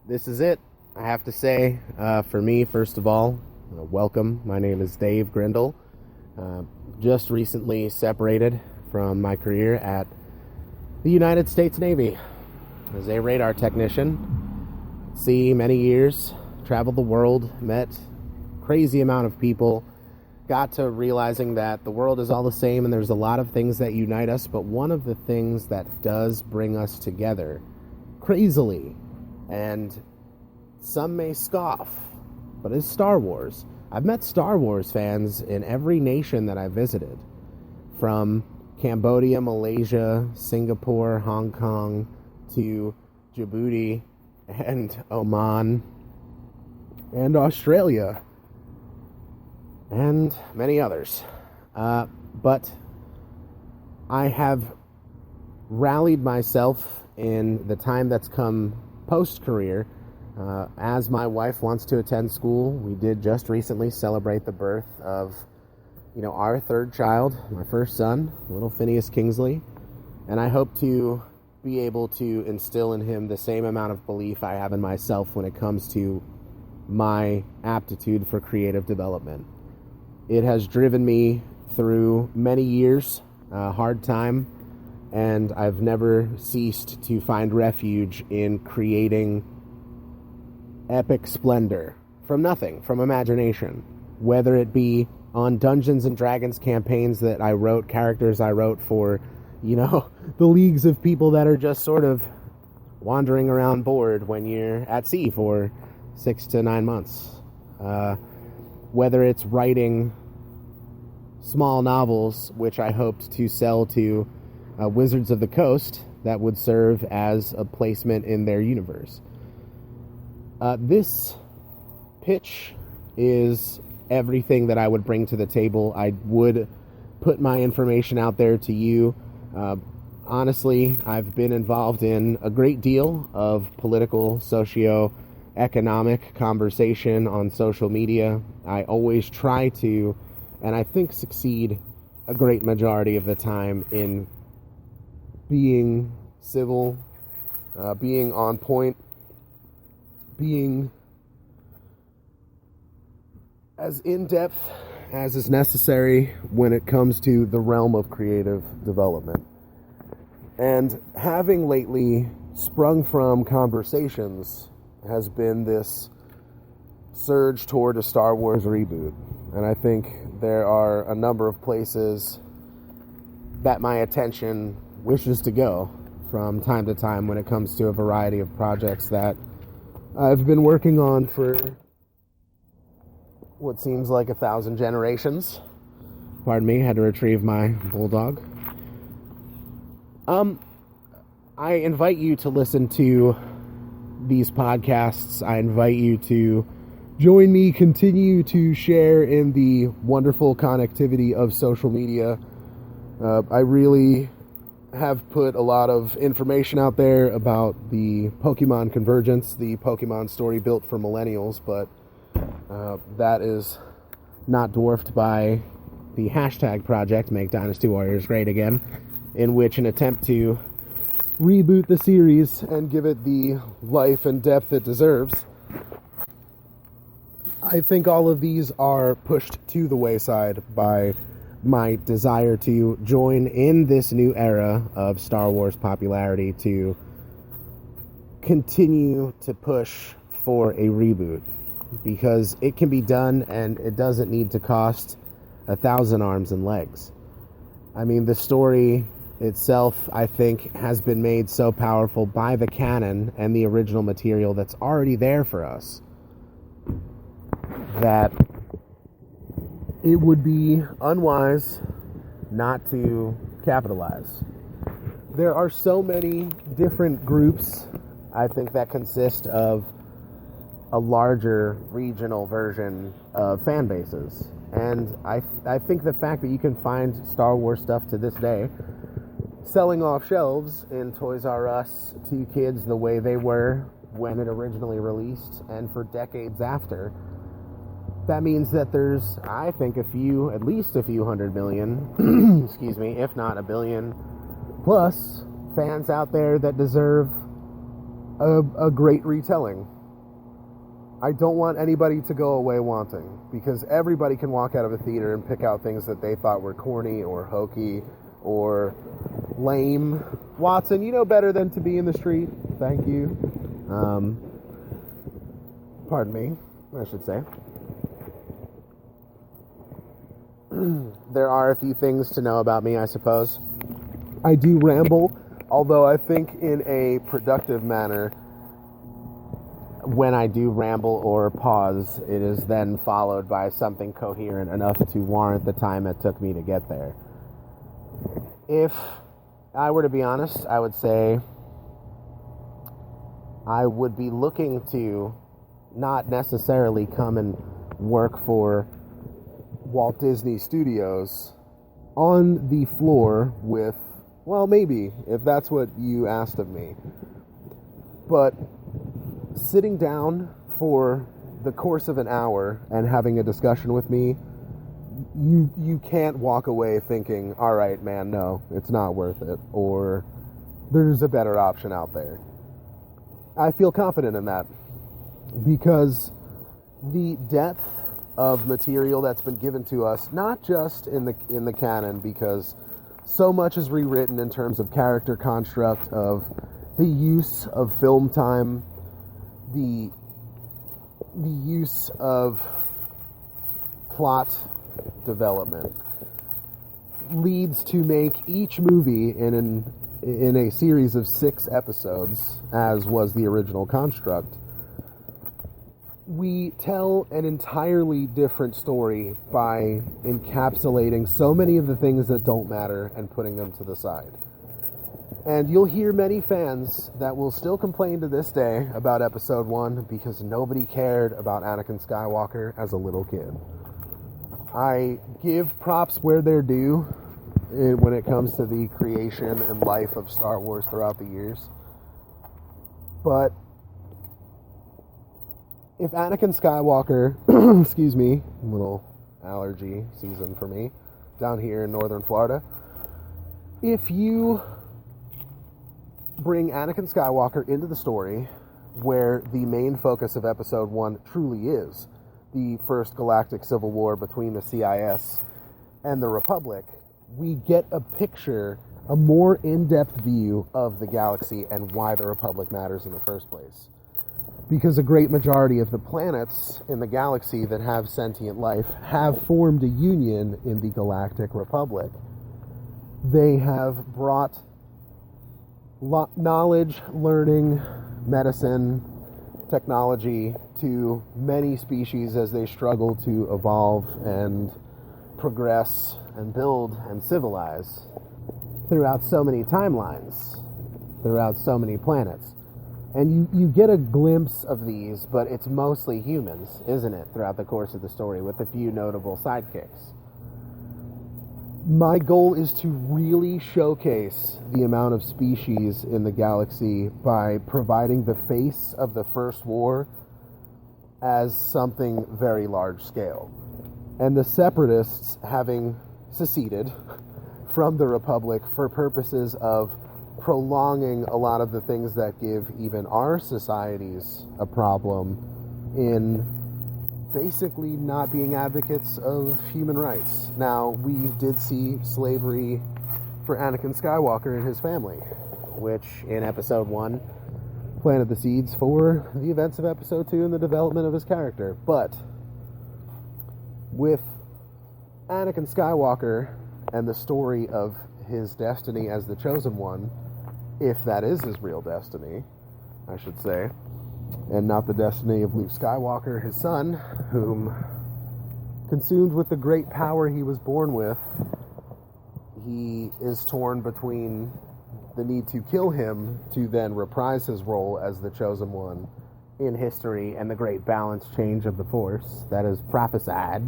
this is it. I have to say, for me, first of all, welcome. My name is Dave Grindle. Just recently separated from my career at the United States Navy as a radar technician. See, many years, traveled the world, met crazy amount of people, got to realizing that the world is all the same and there's a lot of things that unite us, but one of the things that does bring us together, crazily, and some may scoff, but it's Star Wars. I've met Star Wars fans in every nation that I visited, from Cambodia, Malaysia, Singapore, Hong Kong, to Djibouti, and Oman, and Australia, and many others. But I have rallied myself in the time that's come post-career. As my wife wants to attend school, we did just recently celebrate the birth of, our third child, my first son, little Phineas Kingsley, and I hope to be able to instill in him the same amount of belief I have in myself when it comes to my aptitude for creative development. It has driven me through many years, hard time, and I've never ceased to find refuge in creating epic splendor from nothing, from imagination, whether it be on Dungeons and Dragons campaigns that I wrote, characters I wrote for, the leagues of people that are just sort of wandering around bored when you're at sea for 6 to 9 months. Whether it's writing small novels, which I hoped to sell to Wizards of the Coast, that would serve as a placement in their universe. This pitch is everything that I would bring to the table. I would put my information out there to you. Honestly, I've been involved in a great deal of political, socio-economic conversation on social media. I always try to, and I think succeed a great majority of the time in being civil, being on point, being as in-depth as is necessary when it comes to the realm of creative development. And having lately sprung from conversations has been this surge toward a Star Wars reboot. And I think there are a number of places that my attention wishes to go from time to time when it comes to a variety of projects that I've been working on for what seems like 1,000 generations. Pardon me, had to retrieve my bulldog. I invite you to listen to these podcasts. I invite you to join me, continue to share in the wonderful connectivity of social media. I really have put a lot of information out there about the Pokemon Convergence, the Pokemon story built for millennials, but that is not dwarfed by the hashtag project, Make Dynasty Warriors Great Again, in which an attempt to reboot the series and give it the life and depth it deserves. I think all of these are pushed to the wayside by my desire to join in this new era of Star Wars popularity, to continue to push for a reboot, because it can be done and it doesn't need to cost 1,000 arms and legs. I mean, the story itself, I think, has been made so powerful by the canon and the original material that's already there for us that it would be unwise not to capitalize. There are so many different groups, I think, that consist of a larger regional version of fan bases. And I think the fact that you can find Star Wars stuff to this day selling off shelves in Toys R Us to kids the way they were when it originally released and for decades after, that means that there's, I think, at least a few 100 million, excuse me, if not 1 billion plus fans out there that deserve a great retelling. I don't want anybody to go away wanting, because everybody can walk out of a theater and pick out things that they thought were corny or hokey or lame. Watson, you know better than to be in the street. Thank you. Pardon me, I should say. There are a few things to know about me, I suppose. I do ramble, although I think in a productive manner. When I do ramble or pause, it is then followed by something coherent enough to warrant the time it took me to get there. If I were to be honest, I would say I would be looking to not necessarily come and work for Walt Disney Studios on the floor with, well, maybe, if that's what you asked of me. But sitting down for the course of an hour and having a discussion with me, you can't walk away thinking, all right, man, no, it's not worth it, or there's a better option out there. I feel confident in that because the depth of material that's been given to us, not just in the canon, because so much is rewritten in terms of character construct, of the use of film time, the use of plot development leads to make each movie in a series of 6 episodes, as was the original construct. We tell an entirely different story by encapsulating so many of the things that don't matter and putting them to the side. And you'll hear many fans that will still complain to this day about Episode 1 because nobody cared about Anakin Skywalker as a little kid. I give props where they're due when it comes to the creation and life of Star Wars throughout the years. But if Anakin Skywalker, excuse me, a little allergy season for me down here in northern Florida, if you bring Anakin Skywalker into the story where the main focus of Episode 1 truly is the first galactic civil war between the CIS and the Republic, we get a picture, a more in-depth view of the galaxy and why the Republic matters in the first place. Because a great majority of the planets in the galaxy that have sentient life have formed a union in the Galactic Republic. They have brought knowledge, learning, medicine, technology to many species as they struggle to evolve and progress and build and civilize throughout so many timelines, throughout so many planets. And you get a glimpse of these, but it's mostly humans, isn't it, throughout the course of the story, with a few notable sidekicks. My goal is to really showcase the amount of species in the galaxy by providing the face of the First War as something very large scale. And the Separatists having seceded from the Republic for purposes of prolonging a lot of the things that give even our societies a problem in basically not being advocates of human rights. Now, we did see slavery for Anakin Skywalker and his family, which in Episode 1 planted the seeds for the events of Episode 2 and the development of his character. But with Anakin Skywalker and the story of his destiny as the Chosen One, if that is his real destiny, I should say, and not the destiny of Luke Skywalker, his son, whom, consumed with the great power he was born with, he is torn between the need to kill him to then reprise his role as the Chosen One in history and the great balance change of the Force that is prophesied